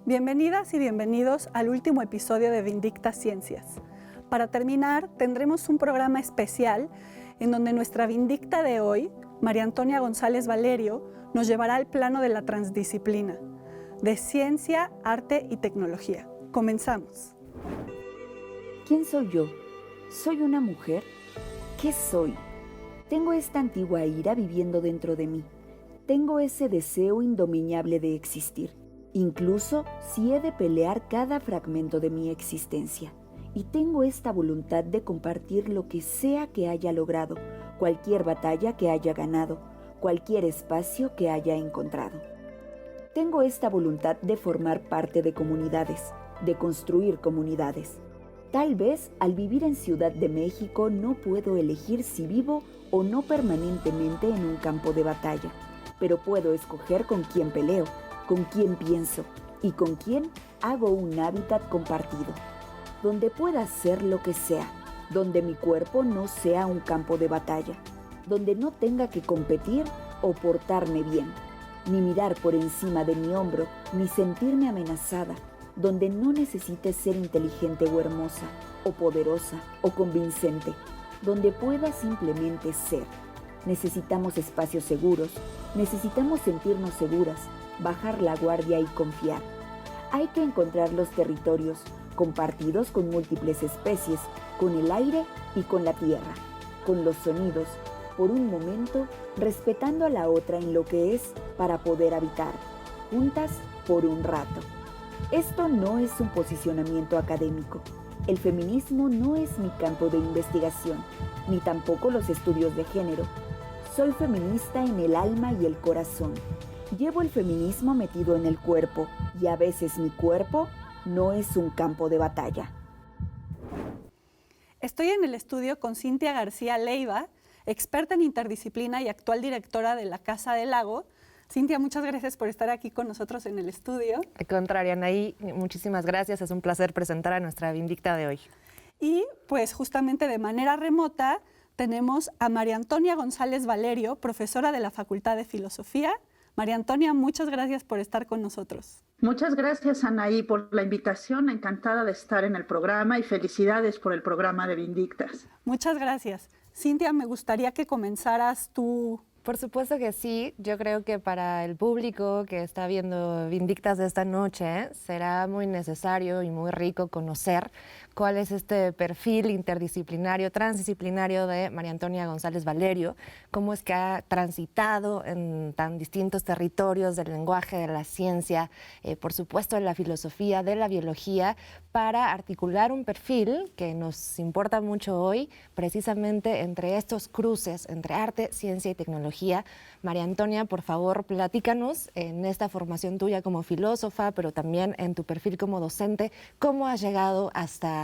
Bienvenidas y bienvenidos al último episodio de Vindicta Ciencias. Para terminar, tendremos un programa especial en donde nuestra Vindicta de hoy, María Antonia González Valerio, nos llevará al plano de la transdisciplina, de ciencia, arte y tecnología. Comenzamos. ¿Quién soy yo? ¿Soy una mujer? ¿Qué soy? Tengo esta antigua ira viviendo dentro de mí. Tengo ese deseo indomeñable de existir, incluso si he de pelear cada fragmento de mi existencia. Y tengo esta voluntad de compartir lo que sea que haya logrado, cualquier batalla que haya ganado, cualquier espacio que haya encontrado. Tengo esta voluntad de formar parte de comunidades, de construir comunidades. Tal vez al vivir en Ciudad de México no puedo elegir si vivo o no permanentemente en un campo de batalla, pero puedo escoger con quién peleo, con quién pienso y con quién hago un hábitat compartido, donde pueda ser lo que sea, donde mi cuerpo no sea un campo de batalla, donde no tenga que competir o portarme bien, ni mirar por encima de mi hombro, ni sentirme amenazada, donde no necesite ser inteligente o hermosa, o poderosa, o convincente, donde pueda simplemente ser. Necesitamos espacios seguros, necesitamos sentirnos seguras, bajar la guardia y confiar. Hay que encontrar los territorios, compartidos con múltiples especies, con el aire y con la tierra, con los sonidos, por un momento, respetando a la otra en lo que es para poder habitar, juntas por un rato. Esto no es un posicionamiento académico. El feminismo no es mi campo de investigación, ni tampoco los estudios de género. Soy feminista en el alma y el corazón. Llevo el feminismo metido en el cuerpo y a veces mi cuerpo no es un campo de batalla. Estoy en el estudio con Cintia García Leiva, experta en interdisciplina y actual directora de la Casa del Lago. Cintia, muchas gracias por estar aquí con nosotros en el estudio. Al contrario, Anaí, muchísimas gracias. Es un placer presentar a nuestra Vindicta de hoy. Y pues justamente de manera remota tenemos a María Antonia González Valerio, profesora de la Facultad de Filosofía. María Antonia, muchas gracias por estar con nosotros. Muchas gracias, Anaí, por la invitación. Encantada de estar en el programa y felicidades por el programa de Vindictas. Muchas gracias. Cintia, me gustaría que comenzaras tú. Por supuesto que sí. Yo creo que para el público que está viendo Vindictas de esta noche será muy necesario y muy rico conocer cuál es este perfil interdisciplinario, transdisciplinario de María Antonia González Valerio, cómo es que ha transitado en tan distintos territorios del lenguaje, de la ciencia, por supuesto de la filosofía, de la biología, para articular un perfil que nos importa mucho hoy, precisamente entre estos cruces, entre arte, ciencia y tecnología. María Antonia, por favor, platícanos en esta formación tuya como filósofa, pero también en tu perfil como docente, cómo has llegado hasta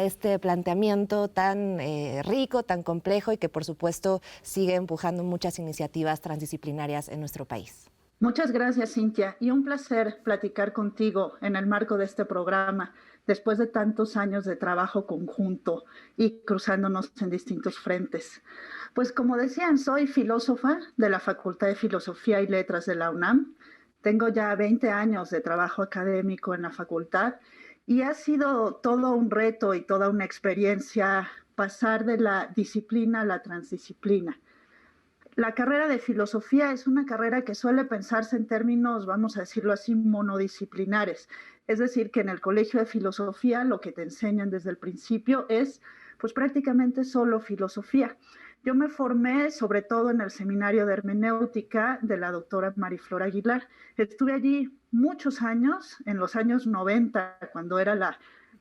este planteamiento tan rico, tan complejo y que por supuesto sigue empujando muchas iniciativas transdisciplinarias en nuestro país. Muchas gracias, Cintia, y un placer platicar contigo en el marco de este programa, después de tantos años de trabajo conjunto y cruzándonos en distintos frentes. Pues como decían, soy filósofa de la Facultad de Filosofía y Letras de la UNAM. Tengo ya 20 años de trabajo académico en la facultad y ha sido todo un reto y toda una experiencia pasar de la disciplina a la transdisciplina. La carrera de filosofía es una carrera que suele pensarse en términos, vamos a decirlo así, monodisciplinares. Es decir, que en el colegio de filosofía lo que te enseñan desde el principio es pues prácticamente solo filosofía. Yo me formé sobre todo en el seminario de hermenéutica de la doctora Mariflor Aguilar. Estuve allí muchos años, en los años 90, cuando era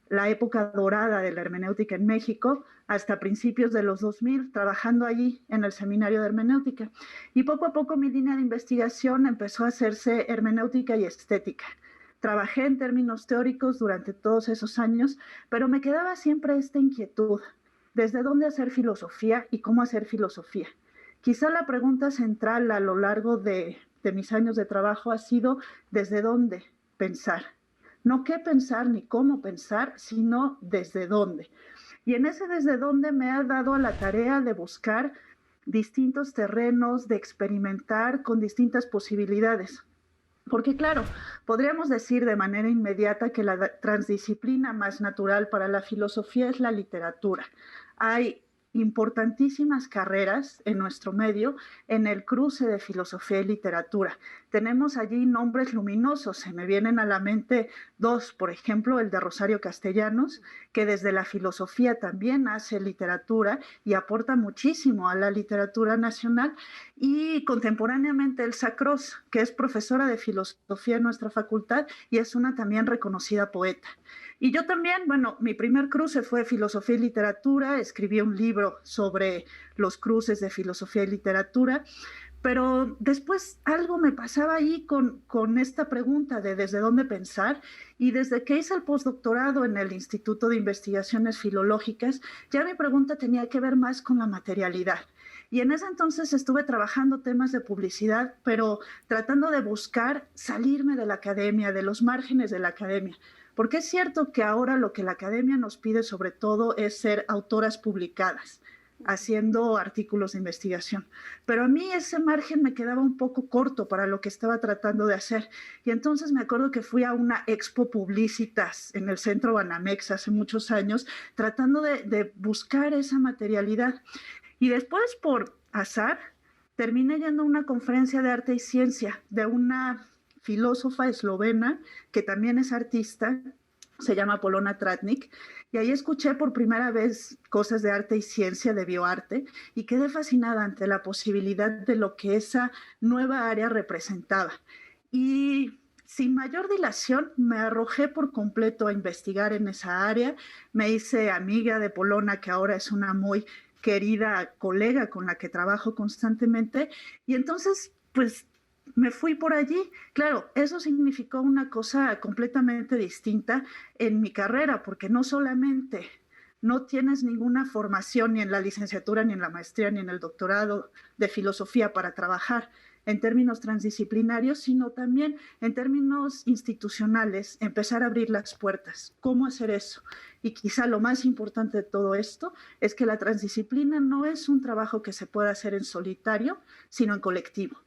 la época dorada de la hermenéutica en México, hasta principios de los 2000, trabajando allí en el seminario de hermenéutica. Y poco a poco mi línea de investigación empezó a hacerse hermenéutica y estética. Trabajé en términos teóricos durante todos esos años, pero me quedaba siempre esta inquietud. ¿Desde dónde hacer filosofía y cómo hacer filosofía? Quizá la pregunta central a lo largo de mis años de trabajo ha sido ¿desde dónde pensar? No qué pensar ni cómo pensar, sino desde dónde. Y en ese desde dónde me ha dado a la tarea de buscar distintos terrenos, de experimentar con distintas posibilidades. Porque claro, podríamos decir de manera inmediata que la transdisciplina más natural para la filosofía es la literatura. Hay importantísimas carreras en nuestro medio en el cruce de filosofía y literatura. Tenemos allí nombres luminosos, se me vienen a la mente dos, por ejemplo, el de Rosario Castellanos, que desde la filosofía también hace literatura y aporta muchísimo a la literatura nacional, y contemporáneamente Elsa Cross, que es profesora de filosofía en nuestra facultad y es una también reconocida poeta. Y yo también, bueno, mi primer cruce fue filosofía y literatura, escribí un libro sobre los cruces de filosofía y literatura, pero después algo me pasaba ahí con esta pregunta de desde dónde pensar, y desde que hice el postdoctorado en el Instituto de Investigaciones Filológicas, ya mi pregunta tenía que ver más con la materialidad. Y en ese entonces estuve trabajando temas de publicidad, pero tratando de buscar salirme de la academia, de los márgenes de la academia. Porque es cierto que ahora lo que la academia nos pide sobre todo es ser autoras publicadas, haciendo artículos de investigación. Pero a mí ese margen me quedaba un poco corto para lo que estaba tratando de hacer. Y entonces me acuerdo que fui a una Expo Publicitas en el Centro Banamex hace muchos años, tratando de buscar esa materialidad. Y después, por azar, terminé yendo a una conferencia de arte y ciencia de una filósofa eslovena que también es artista, se llama Polona Tratnik, y ahí escuché por primera vez cosas de arte y ciencia, de bioarte, y quedé fascinada ante la posibilidad de lo que esa nueva área representaba. Y sin mayor dilación me arrojé por completo a investigar en esa área, me hice amiga de Polona, que ahora es una muy querida colega con la que trabajo constantemente, y entonces pues me fui por allí. Claro, eso significó una cosa completamente distinta en mi carrera, porque no solamente no tienes ninguna formación ni en la licenciatura, ni en la maestría, ni en el doctorado de filosofía para trabajar en términos transdisciplinarios, sino también en términos institucionales, empezar a abrir las puertas. ¿Cómo hacer eso? Y quizá lo más importante de todo esto es que la transdisciplina no es un trabajo que se pueda hacer en solitario, sino en colectivo.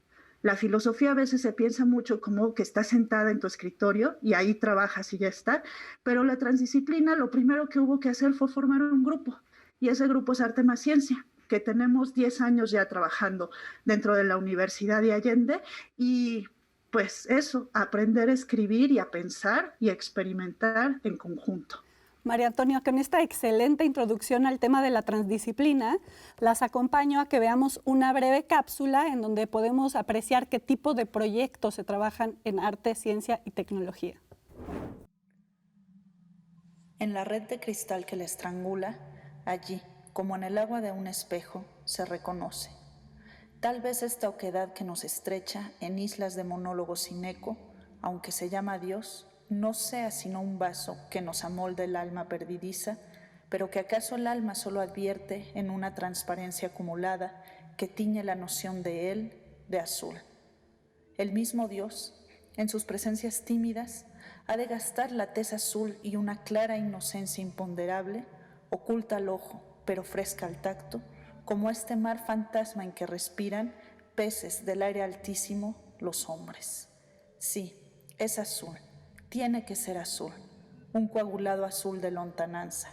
La filosofía a veces se piensa mucho como que está sentada en tu escritorio y ahí trabajas y ya está, pero la transdisciplina lo primero que hubo que hacer fue formar un grupo, y ese grupo es Arte más Ciencia, que tenemos 10 años ya trabajando dentro de la Universidad de Allende, y pues eso, aprender a escribir y a pensar y a experimentar en conjunto. María Antonia, con esta excelente introducción al tema de la transdisciplina, las acompaño a que veamos una breve cápsula en donde podemos apreciar qué tipo de proyectos se trabajan en arte, ciencia y tecnología. En la red de cristal que la estrangula, allí, como en el agua de un espejo, se reconoce. Tal vez esta oquedad que nos estrecha en islas de monólogos sin eco, aunque se llama Dios, no sea sino un vaso que nos amolda el alma perdidiza, pero que acaso el alma solo advierte en una transparencia acumulada que tiñe la noción de él de azul. El mismo Dios, en sus presencias tímidas, ha de gastar la tez azul y una clara inocencia imponderable, oculta al ojo, pero fresca al tacto, como este mar fantasma en que respiran, peces del aire altísimo, los hombres. Sí, es azul. Tiene que ser azul, un coagulado azul de lontananza.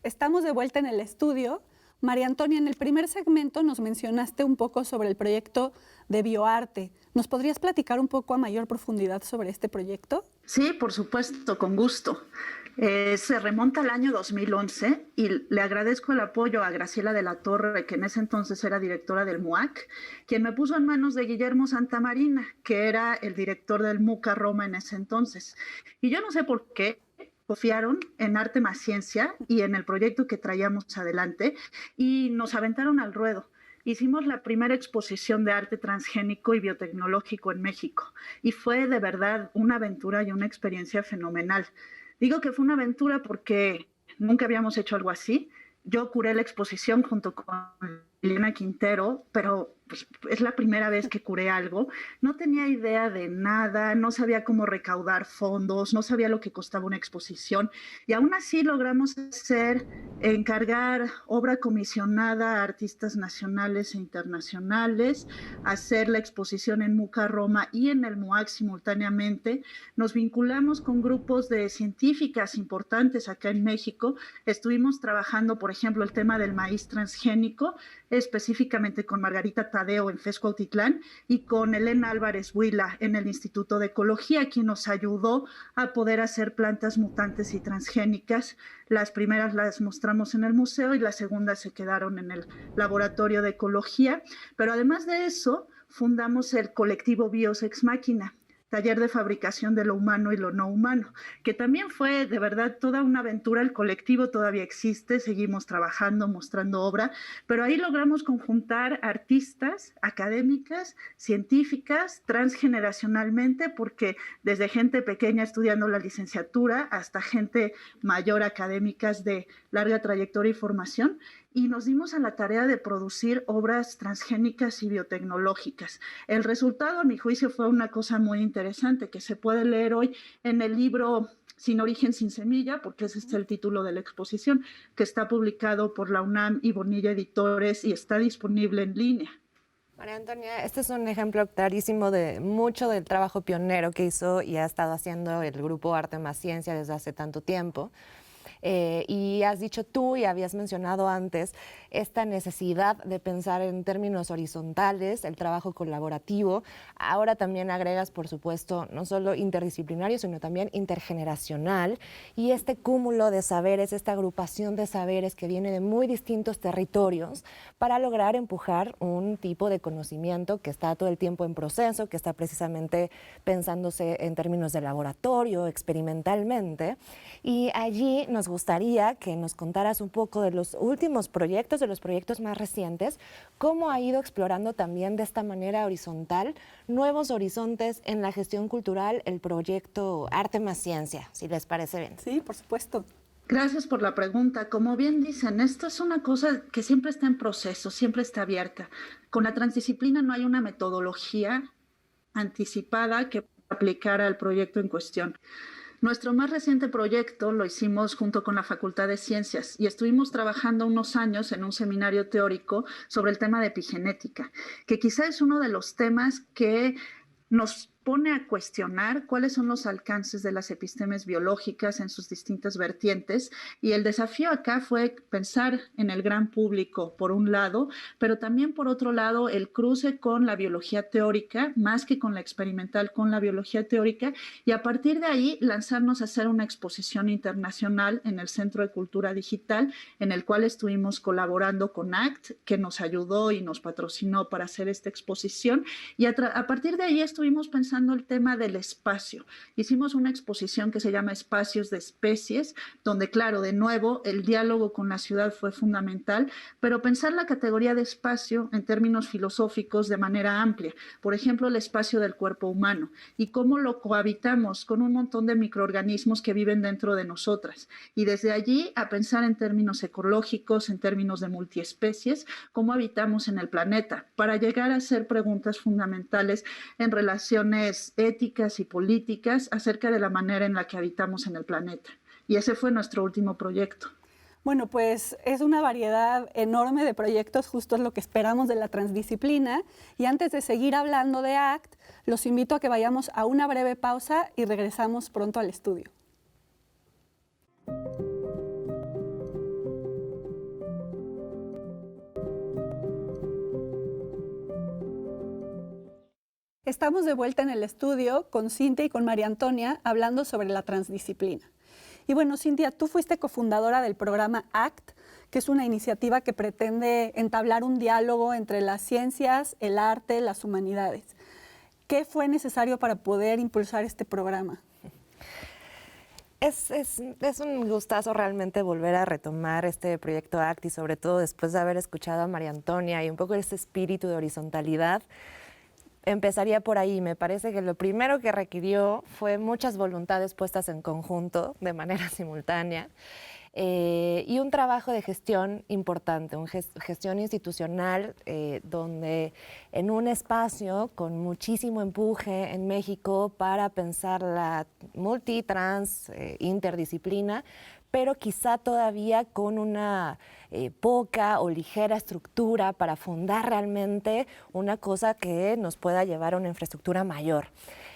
Estamos de vuelta en el estudio. María Antonia, en el primer segmento nos mencionaste un poco sobre el proyecto de bioarte. ¿Nos podrías platicar un poco a mayor profundidad sobre este proyecto? Sí, por supuesto, con gusto. Se remonta al año 2011 y le agradezco el apoyo a Graciela de la Torre, que en ese entonces era directora del MUAC, quien me puso en manos de Guillermo Santamarina, que era el director del MUCA Roma en ese entonces. Y yo no sé por qué confiaron en Arte más Ciencia y en el proyecto que traíamos adelante y nos aventaron al ruedo. Hicimos la primera exposición de arte transgénico y biotecnológico en México y fue de verdad una aventura y una experiencia fenomenal. Digo que fue una aventura porque nunca habíamos hecho algo así. Yo curé la exposición junto con Liliana Quintero, pero pues, es la primera vez que curé algo. No tenía idea de nada, no sabía cómo recaudar fondos, no sabía lo que costaba una exposición. Y aún así logramos encargar obra comisionada a artistas nacionales e internacionales, hacer la exposición en MUCA Roma y en el MUAC simultáneamente. Nos vinculamos con grupos de científicas importantes acá en México. Estuvimos trabajando, por ejemplo, el tema del maíz transgénico, específicamente con Margarita Tadeo en FES Cuautitlán y con Elena Álvarez Huila en el Instituto de Ecología, quien nos ayudó a poder hacer plantas mutantes y transgénicas. Las primeras las mostramos en el museo y las segundas se quedaron en el laboratorio de ecología. Pero además de eso, fundamos el colectivo Bios Ex Machina, taller de fabricación de lo humano y lo no humano, que también fue de verdad toda una aventura. El colectivo todavía existe, seguimos trabajando, mostrando obra, pero ahí logramos conjuntar artistas, académicas, científicas, transgeneracionalmente, porque desde gente pequeña estudiando la licenciatura hasta gente mayor, académicas de larga trayectoria y formación, y nos dimos a la tarea de producir obras transgénicas y biotecnológicas. El resultado, a mi juicio, fue una cosa muy interesante que se puede leer hoy en el libro Sin origen, sin semilla, porque ese es el título de la exposición, que está publicado por la UNAM y Bonilla Editores y está disponible en línea. María Antonia, este es un ejemplo clarísimo de mucho del trabajo pionero que hizo y ha estado haciendo el grupo Arte más Ciencia desde hace tanto tiempo. Y has dicho tú y habías mencionado antes esta necesidad de pensar en términos horizontales, el trabajo colaborativo. Ahora también agregas, por supuesto, no solo interdisciplinario, sino también intergeneracional. Y este cúmulo de saberes, esta agrupación de saberes que viene de muy distintos territorios para lograr empujar un tipo de conocimiento que está todo el tiempo en proceso, que está precisamente pensándose en términos de laboratorio, experimentalmente. Y allí nos gustaría que nos contaras un poco de los últimos proyectos, de los proyectos más recientes, cómo ha ido explorando también de esta manera horizontal nuevos horizontes en la gestión cultural el proyecto Arte más Ciencia, si les parece bien. Sí, por supuesto. Gracias por la pregunta. Como bien dicen, esto es una cosa que siempre está en proceso, siempre está abierta. Con la transdisciplina no hay una metodología anticipada que aplicar al proyecto en cuestión. Nuestro más reciente proyecto lo hicimos junto con la Facultad de Ciencias y estuvimos trabajando unos años en un seminario teórico sobre el tema de epigenética, que quizá es uno de los temas que nos pone a cuestionar cuáles son los alcances de las epistemes biológicas en sus distintas vertientes, y el desafío acá fue pensar en el gran público por un lado, pero también por otro lado el cruce con la biología teórica, más que con la experimental, con la biología teórica, y a partir de ahí lanzarnos a hacer una exposición internacional en el Centro de Cultura Digital, en el cual estuvimos colaborando con ACT, que nos ayudó y nos patrocinó para hacer esta exposición, y a partir de ahí estuvimos pensando el tema del espacio. Hicimos una exposición que se llama Espacios de Especies, donde, claro, de nuevo, el diálogo con la ciudad fue fundamental, pero pensar la categoría de espacio en términos filosóficos de manera amplia. Por ejemplo, el espacio del cuerpo humano y cómo lo cohabitamos con un montón de microorganismos que viven dentro de nosotras. Y desde allí a pensar en términos ecológicos, en términos de multiespecies, cómo habitamos en el planeta, para llegar a hacer preguntas fundamentales en relaciones éticas y políticas acerca de la manera en la que habitamos en el planeta. Y ese fue nuestro último proyecto. Bueno, pues es una variedad enorme de proyectos, justo es lo que esperamos de la transdisciplina. Y antes de seguir hablando de ACT, los invito a que vayamos a una breve pausa y regresamos pronto al estudio. Estamos de vuelta en el estudio con Cintia y con María Antonia hablando sobre la transdisciplina. Y bueno, Cintia, tú fuiste cofundadora del programa ACT, que es una iniciativa que pretende entablar un diálogo entre las ciencias, el arte, las humanidades. ¿Qué fue necesario para poder impulsar este programa? Es un gustazo realmente volver a retomar este proyecto ACT y sobre todo después de haber escuchado a María Antonia y un poco ese espíritu de horizontalidad. Empezaría por ahí. Me parece que lo primero que requirió fue muchas voluntades puestas en conjunto, de manera simultánea, y un trabajo de gestión importante, una gestión institucional donde en un espacio con muchísimo empuje en México para pensar la multitrans, interdisciplina, pero quizá todavía con una poca o ligera estructura para fundar realmente una cosa que nos pueda llevar a una infraestructura mayor.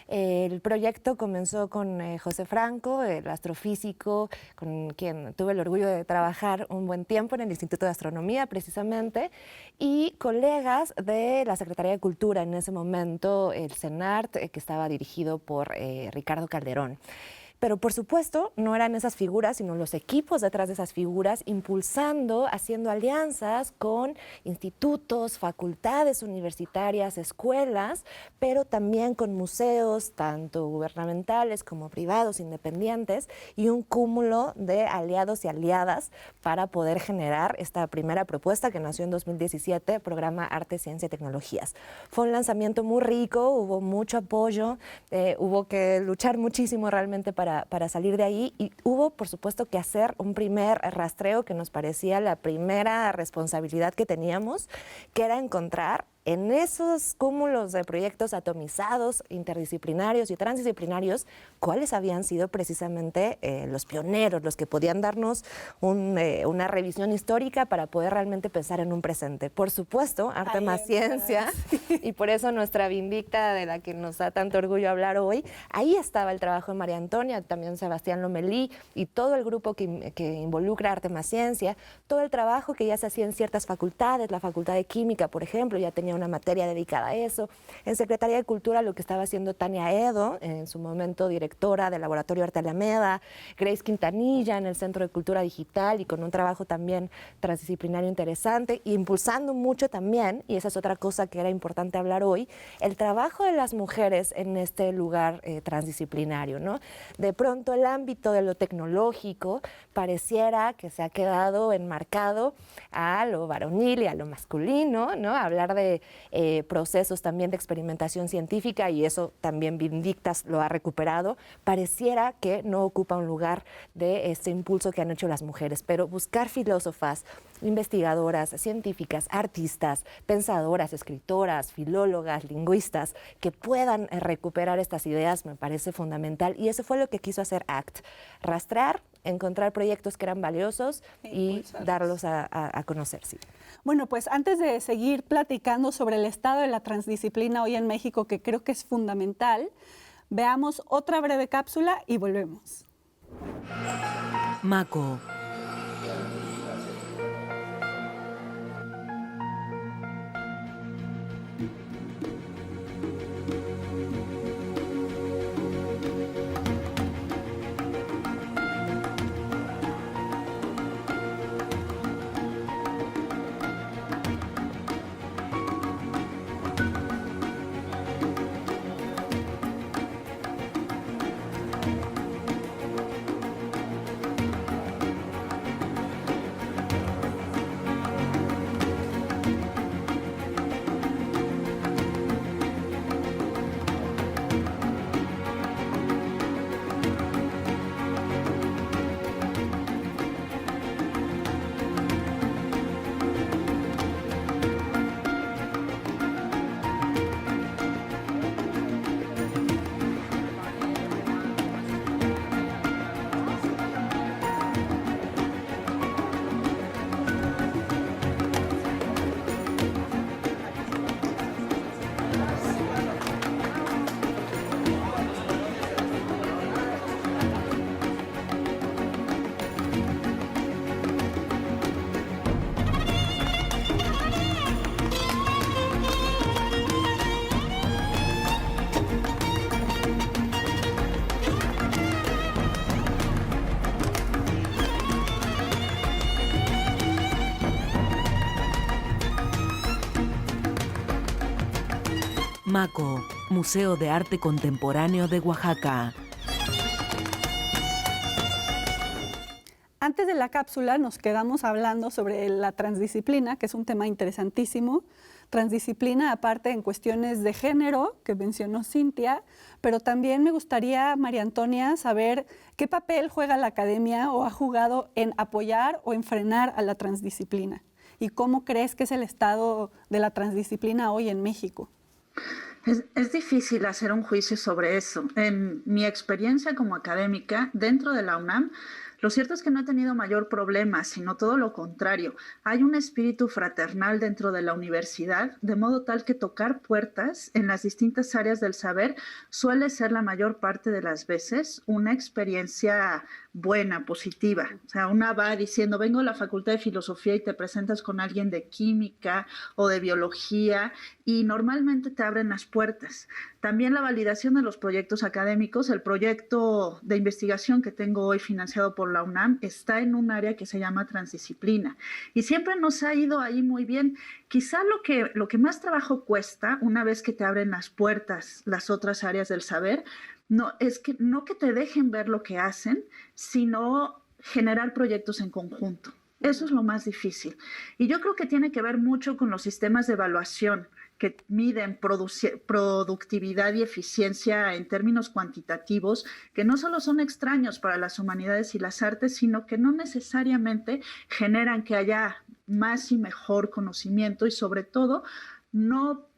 El proyecto comenzó con José Franco, el astrofísico con quien tuve el orgullo de trabajar un buen tiempo en el Instituto de Astronomía precisamente, y colegas de la Secretaría de Cultura en ese momento, el CENART, que estaba dirigido por Ricardo Calderón. Pero por supuesto no eran esas figuras, sino los equipos detrás de esas figuras, impulsando, haciendo alianzas con institutos, facultades universitarias, escuelas, pero también con museos, tanto gubernamentales como privados, independientes, y un cúmulo de aliados y aliadas para poder generar esta primera propuesta que nació en 2017, programa Arte, Ciencia y Tecnologías. Fue un lanzamiento muy rico, hubo mucho apoyo, hubo que luchar muchísimo realmente para salir de ahí y hubo, por supuesto, que hacer un primer rastreo que nos parecía la primera responsabilidad que teníamos, que era encontrar en esos cúmulos de proyectos atomizados, interdisciplinarios y transdisciplinarios, cuáles habían sido precisamente los pioneros, los que podían darnos una revisión histórica para poder realmente pensar en un presente. Por supuesto, arte más ciencia, y por eso nuestra Vindicta, de la que nos da tanto orgullo hablar hoy, ahí estaba el trabajo de María Antonia, también Sebastián Lomelí y todo el grupo que involucra arte más ciencia, todo el trabajo que ya se hacía en ciertas facultades, la Facultad de Química, por ejemplo, ya tenía una materia dedicada a eso. En Secretaría de Cultura lo que estaba haciendo Tania Edo, en su momento directora del Laboratorio Arte Alameda, Grace Quintanilla en el Centro de Cultura Digital y con un trabajo también transdisciplinario interesante, y impulsando mucho también, y esa es otra cosa que era importante hablar hoy, el trabajo de las mujeres en este lugar transdisciplinario, ¿no? De pronto el ámbito de lo tecnológico pareciera que se ha quedado enmarcado a lo varonil y a lo masculino, ¿no? Hablar de procesos también de experimentación científica, y eso también Vindictas lo ha recuperado, pareciera que no ocupa un lugar de este impulso que han hecho las mujeres, pero buscar filósofas, investigadoras, científicas, artistas, pensadoras, escritoras, filólogas, lingüistas, que puedan recuperar estas ideas me parece fundamental, y eso fue lo que quiso hacer ACT, rastrear, encontrar proyectos que eran valiosos y darlos a conocer. Sí. Bueno, pues antes de seguir platicando sobre el estado de la transdisciplina hoy en México, que creo que es fundamental, veamos otra breve cápsula y volvemos. Maco. MACO, Museo de Arte Contemporáneo de Oaxaca. Antes de la cápsula nos quedamos hablando sobre la transdisciplina, que es un tema interesantísimo. Transdisciplina aparte en cuestiones de género, que mencionó Cintia, pero también me gustaría, María Antonia, saber qué papel juega la academia o ha jugado en apoyar o en frenar a la transdisciplina. ¿Y cómo crees que es el estado de la transdisciplina hoy en México? Es difícil hacer un juicio sobre eso. En mi experiencia como académica dentro de la UNAM, lo cierto es que no he tenido mayor problema, sino todo lo contrario. Hay un espíritu fraternal dentro de la universidad, de modo tal que tocar puertas en las distintas áreas del saber suele ser la mayor parte de las veces una experiencia buena, positiva. O sea, una va diciendo, vengo a la Facultad de Filosofía y te presentas con alguien de química o de biología y normalmente te abren las puertas. También la validación de los proyectos académicos. El proyecto de investigación que tengo hoy financiado por la UNAM está en un área que se llama transdisciplina y siempre nos ha ido ahí muy bien. Quizá lo que más trabajo cuesta una vez que te abren las puertas las otras áreas del saber, no que te dejen ver lo que hacen, sino generar proyectos en conjunto. Eso es lo más difícil. Y yo creo que tiene que ver mucho con los sistemas de evaluación que miden productividad y eficiencia en términos cuantitativos, que no solo son extraños para las humanidades y las artes, sino que no necesariamente generan que haya más y mejor conocimiento y sobre todo no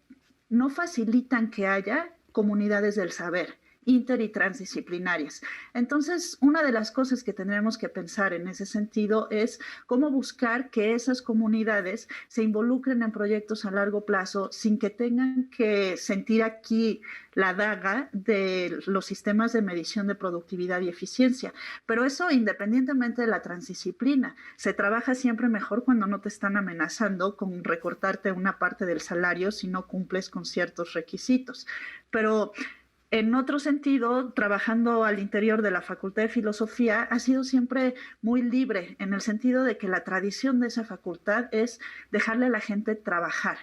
facilitan que haya comunidades del saber inter y transdisciplinarias. Entonces, una de las cosas que tendremos que pensar en ese sentido es cómo buscar que esas comunidades se involucren en proyectos a largo plazo sin que tengan que sentir aquí la daga de los sistemas de medición de productividad y eficiencia. Pero eso independientemente de la transdisciplina. Se trabaja siempre mejor cuando no te están amenazando con recortarte una parte del salario si no cumples con ciertos requisitos. Pero en otro sentido, trabajando al interior de la Facultad de Filosofía, ha sido siempre muy libre, en el sentido de que la tradición de esa facultad es dejarle a la gente trabajar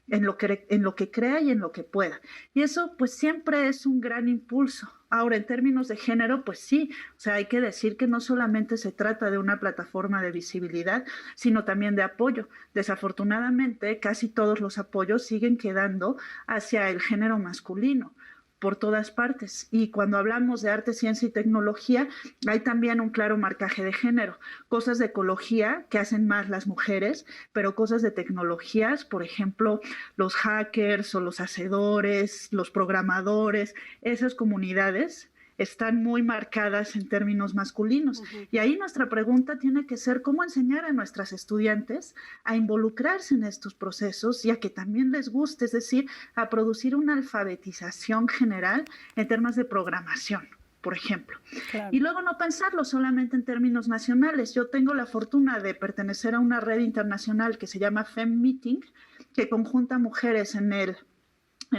en lo que crea y en lo que pueda. Y eso pues siempre es un gran impulso. Ahora, en términos de género, pues sí, o sea, hay que decir que no solamente se trata de una plataforma de visibilidad, sino también de apoyo. Desafortunadamente, casi todos los apoyos siguen quedando hacia el género masculino por todas partes. Y cuando hablamos de arte, ciencia y tecnología, hay también un claro marcaje de género. Cosas de ecología que hacen más las mujeres, pero cosas de tecnologías, por ejemplo, los hackers o los hacedores, los programadores, esas comunidades están muy marcadas en términos masculinos. Y ahí nuestra pregunta tiene que ser cómo enseñar a nuestras estudiantes a involucrarse en estos procesos y a que también les guste, es decir, a producir una alfabetización general en temas de programación, por ejemplo. Claro. Y luego no pensarlo solamente en términos nacionales. Yo tengo la fortuna de pertenecer a una red internacional que se llama FemMeeting, que conjunta mujeres en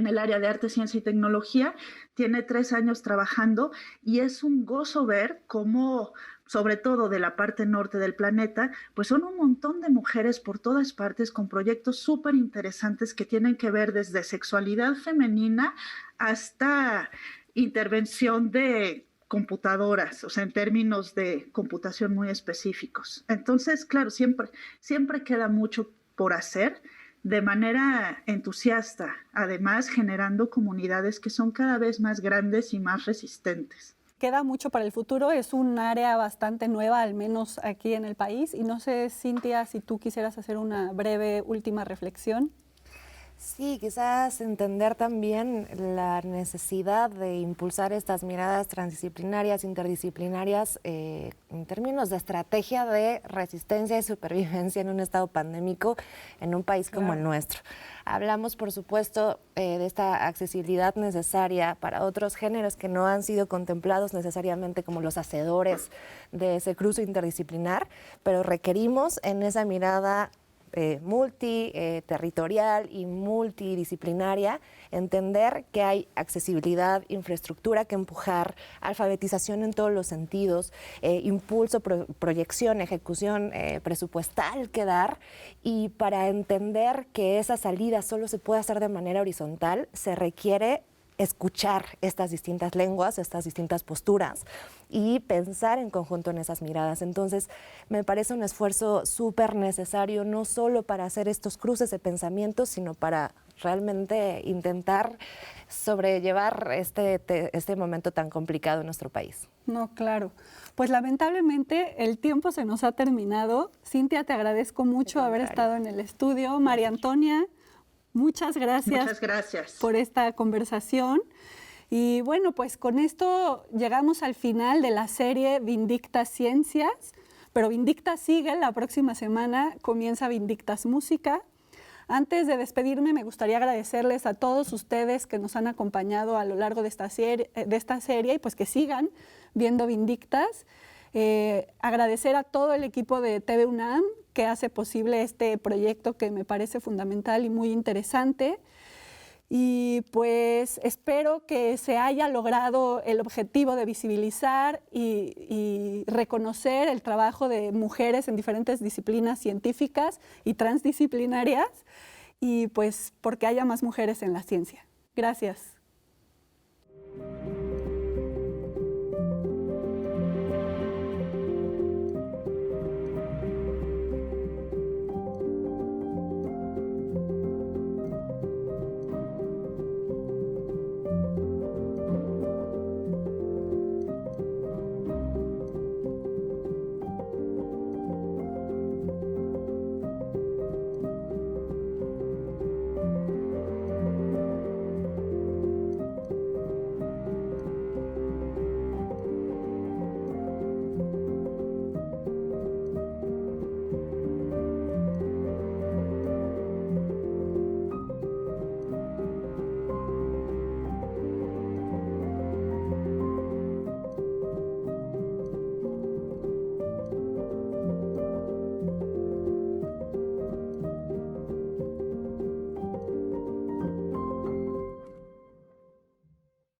el área de arte, ciencia y tecnología. Tiene 3 años trabajando y es un gozo ver cómo, sobre todo de la parte norte del planeta, pues son un montón de mujeres por todas partes con proyectos súper interesantes que tienen que ver desde sexualidad femenina hasta intervención de computadoras, o sea, en términos de computación muy específicos. Entonces, claro, siempre queda mucho por hacer, de manera entusiasta, además generando comunidades que son cada vez más grandes y más resistentes. Queda mucho para el futuro, es un área bastante nueva, al menos aquí en el país, y no sé, Cintia, si tú quisieras hacer una breve última reflexión. Sí, quizás entender también la necesidad de impulsar estas miradas transdisciplinarias, interdisciplinarias, en términos de estrategia de resistencia y supervivencia en un estado pandémico en un país como el nuestro. Hablamos, por supuesto, de esta accesibilidad necesaria para otros géneros que no han sido contemplados necesariamente como los hacedores de ese cruce interdisciplinar, pero requerimos en esa mirada multiterritorial y multidisciplinaria, entender que hay accesibilidad, infraestructura que empujar, alfabetización en todos los sentidos, impulso, proyección, ejecución presupuestal que dar, y para entender que esa salida solo se puede hacer de manera horizontal, se requiere escuchar estas distintas lenguas, estas distintas posturas y pensar en conjunto en esas miradas. Entonces, me parece un esfuerzo súper necesario, no solo para hacer estos cruces de pensamientos, sino para realmente intentar sobrellevar este momento tan complicado en nuestro país. No, claro. Pues lamentablemente el tiempo se nos ha terminado. Cintia, te agradezco mucho haber estado en el estudio. María Antonia, muchas gracias por esta conversación. Y bueno, pues con esto llegamos al final de la serie Vindictas Ciencias, pero Vindictas sigue, la próxima semana comienza Vindictas Música. Antes de despedirme, me gustaría agradecerles a todos ustedes que nos han acompañado a lo largo de esta serie y pues que sigan viendo Vindictas. Agradecer a todo el equipo de TV UNAM que hace posible este proyecto que me parece fundamental y muy interesante. Y pues espero que se haya logrado el objetivo de visibilizar y reconocer el trabajo de mujeres en diferentes disciplinas científicas y transdisciplinarias, y pues porque haya más mujeres en la ciencia. Gracias.